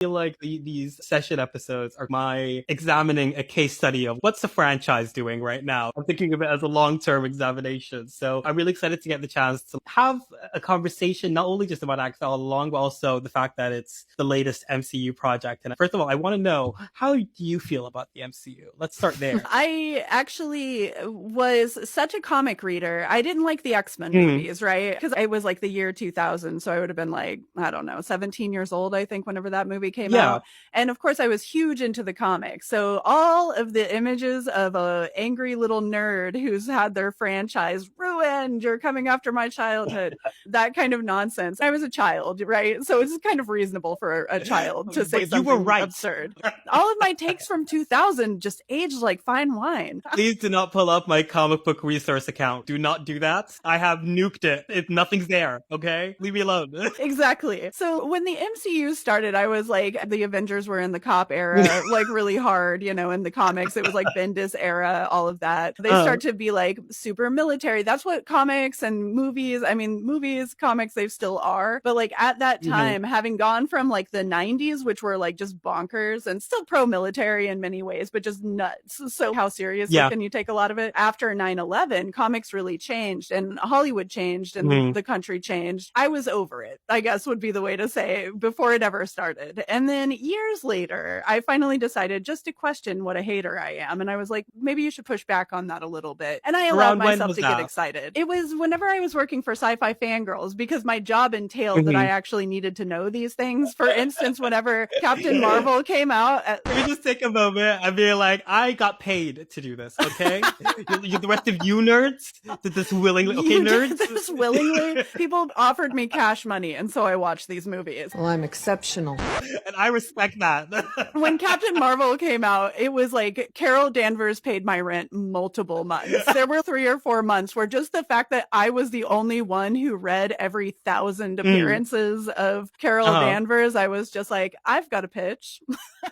feel like these session episodes are my examining a case study of what's the franchise doing right now. I'm thinking of it as a long-term examination. So I'm really excited to get the chance to have a conversation, not only just about Act all along, but also the fact that it's the latest MCU project. And first of all, I want to know, how do you feel about the MCU? Let's start there. I actually was such a comic reader. I didn't like the X-Men Mm. movies, right? Because it was like the year 2000. So I would have been like, I don't know, 17 years old, I think, whenever that movie came Yeah. out. And of course, I was huge into the comics. So all of the images of a angry little nerd who's had their franchise ruined, you're coming after my childhood, that kind of nonsense. I was a child, right? So it's kind of reasonable for a child to say But you were something right. absurd. All of my takes from 2000 just aged like fine wine. Please do not pull up my comic book resource account. Do not do that. I have nuked it. Nothing's there, okay? Leave me alone. Exactly. So when the MCU started, I was like, the Avengers were in the cop era, like really hard, you know, in the comics. It was like Bendis era, all of that. They start to be like super military. That's what comics and movies, I mean, movies, comics, they still are. But like at that time, having gone from like the 90s, which were like just bonkers and still pro-military in many ways, but just nuts. So how seriously can you take a lot of it? After 9/11, comics really changed and Hollywood changed and the country changed. I was over it, I guess would be the way to say, before it ever started. And then years later, I finally decided just to question what a hater I am. And I was like, maybe you should push back on that a little bit. And I allowed myself to get excited. It was whenever I was working for Sci-Fi Fangirls, because my job entailed that I actually needed to know these things. For instance, whenever Captain Marvel came out. Let me just take a moment and be like, I got paid to do this, okay? The rest of you nerds did this willingly. Okay, nerds? Did this willingly? People offered me cash money, and so I watched these movies. Well, I'm exceptional. And I respect that. When Captain Marvel came out, it was like Carol Danvers paid my rent multiple months. There were 3 or 4 months where just the fact that I was the only one who read every 1,000 appearances of Carol Danvers, I was just like, I've got a pitch.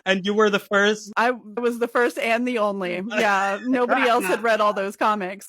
And you were the first? I was the first and the only. Yeah, nobody else had read all those comics.